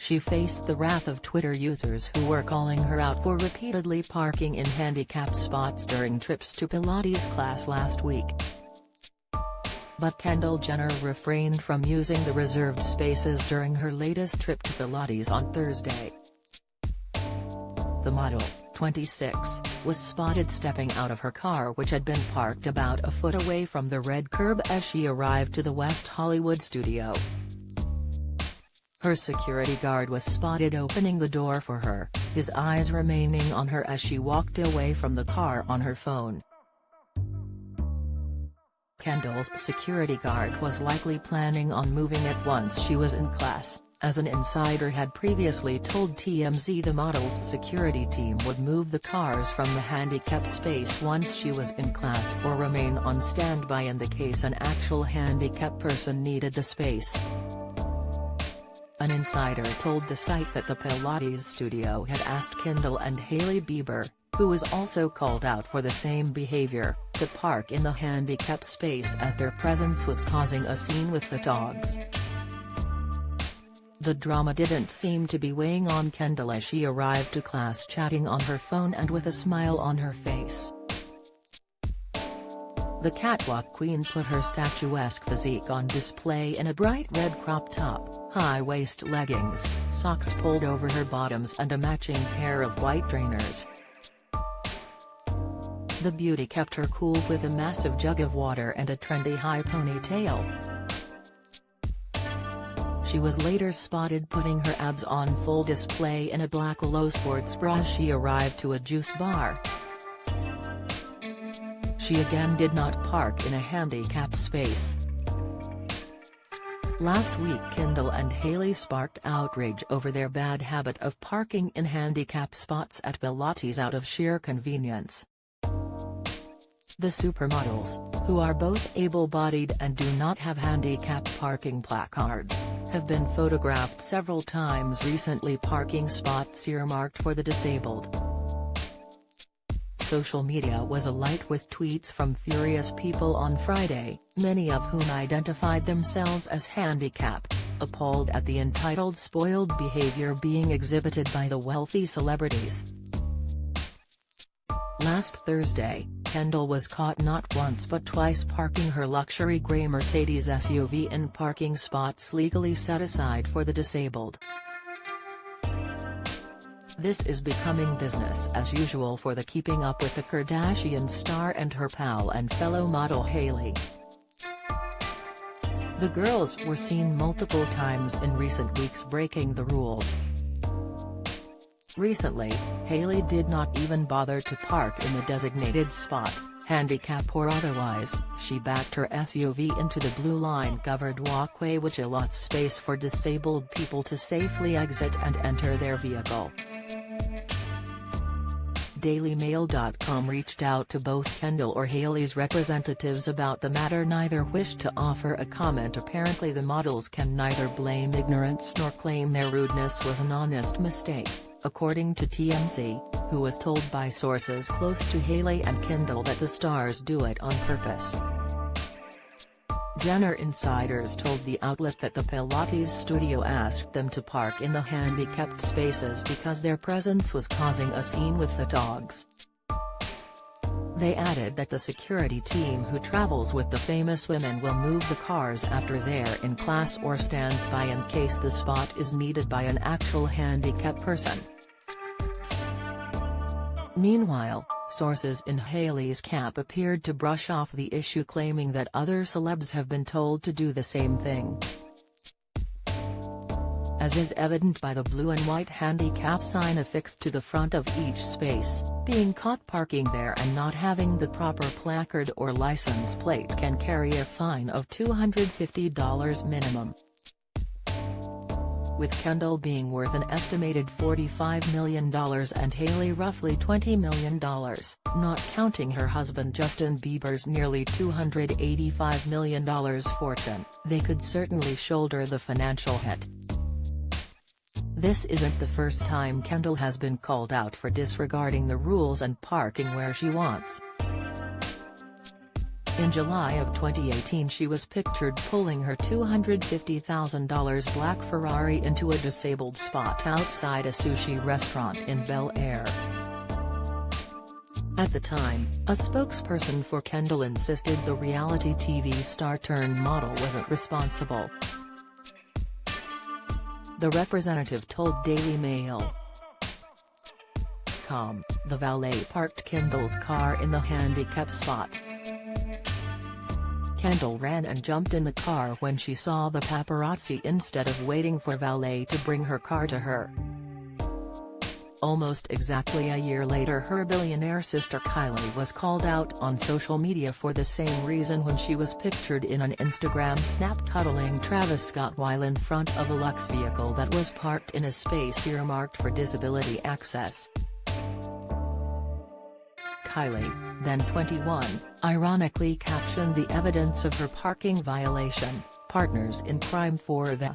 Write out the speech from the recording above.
she faced the wrath of Twitter users who were calling her out for repeatedly parking in handicapped spots during trips to Pilates class last week. But Kendall Jenner refrained from using the reserved spaces during her latest trip to Pilates on Thursday. The model, 26, was spotted stepping out of her car, which had been parked about a foot away from the red curb as she arrived to the West Hollywood studio. Her security guard was spotted opening the door for her, his eyes remaining on her as she walked away from the car on her phone. Kendall's security guard was likely planning on moving it once she was in class, as an insider had previously told TMZ the model's security team would move the cars from the handicap space once she was in class or remain on standby in the case an actual handicapped person needed the space. An insider told the site that the Pilates studio had asked Kendall and Hailey Bieber, who was also called out for the same behavior, to park in the handicap space as their presence was causing a scene with the dogs. The drama didn't seem to be weighing on Kendall as she arrived to class chatting on her phone and with a smile on her face. The catwalk queen put her statuesque physique on display in a bright red crop top, high-waist leggings, socks pulled over her bottoms and a matching pair of white trainers. The beauty kept her cool with a massive jug of water and a trendy high ponytail. She was later spotted putting her abs on full display in a black low sports bra as she arrived to a juice bar. She again did not park in a handicap space. Last week Kendall and Hailey sparked outrage over their bad habit of parking in handicap spots at Pilates out of sheer convenience. The supermodels, who are both able-bodied and do not have handicap parking placards, have been photographed several times recently parking spots earmarked for the disabled. Social media was alight with tweets from furious people on Friday, many of whom identified themselves as handicapped, appalled at the entitled spoiled behavior being exhibited by the wealthy celebrities. Last Thursday, Kendall was caught not once but twice parking her luxury grey Mercedes SUV in parking spots legally set aside for the disabled. This is becoming business as usual for the Keeping Up with the Kardashians star and her pal and fellow model Hailey. The girls were seen multiple times in recent weeks breaking the rules. Recently, Hailey did not even bother to park in the designated spot, handicap or otherwise. She backed her SUV into the blue line-covered walkway which allots space for disabled people to safely exit and enter their vehicle. DailyMail.com reached out to both Kendall or Hailey's representatives about the matter. Neither wished to offer a comment. Apparently the models can neither blame ignorance nor claim their rudeness was an honest mistake, according to TMZ, who was told by sources close to Hailey and Kendall that the stars do it on purpose. Jenner insiders told the outlet that the Pilates studio asked them to park in the handicapped spaces because their presence was causing a scene with the dogs. They added that the security team who travels with the famous women will move the cars after they're in class or stands by in case the spot is needed by an actual handicapped person. Meanwhile, sources in Hailey's camp appeared to brush off the issue, claiming that other celebs have been told to do the same thing. As is evident by the blue and white handicap sign affixed to the front of each space, being caught parking there and not having the proper placard or license plate can carry a fine of $250 minimum. With Kendall being worth an estimated $45 million and Hailey roughly $20 million, not counting her husband Justin Bieber's nearly $285 million fortune, they could certainly shoulder the financial hit. This isn't the first time Kendall has been called out for disregarding the rules and parking where she wants. In July of 2018 she was pictured pulling her $250,000 black Ferrari into a disabled spot outside a sushi restaurant in Bel Air. At the time, a spokesperson for Kendall insisted the reality TV star-turned-model wasn't responsible. The representative told Daily Mail.com, the valet parked Kendall's car in the handicap spot. Kendall ran and jumped in the car when she saw the paparazzi instead of waiting for valet to bring her car to her. Almost exactly a year later her billionaire sister Kylie was called out on social media for the same reason when she was pictured in an Instagram snap cuddling Travis Scott while in front of a Lux vehicle that was parked in a space earmarked for disability access. Kylie, then 21, ironically captioned the evidence of her parking violation, "Partners in crime for Eva."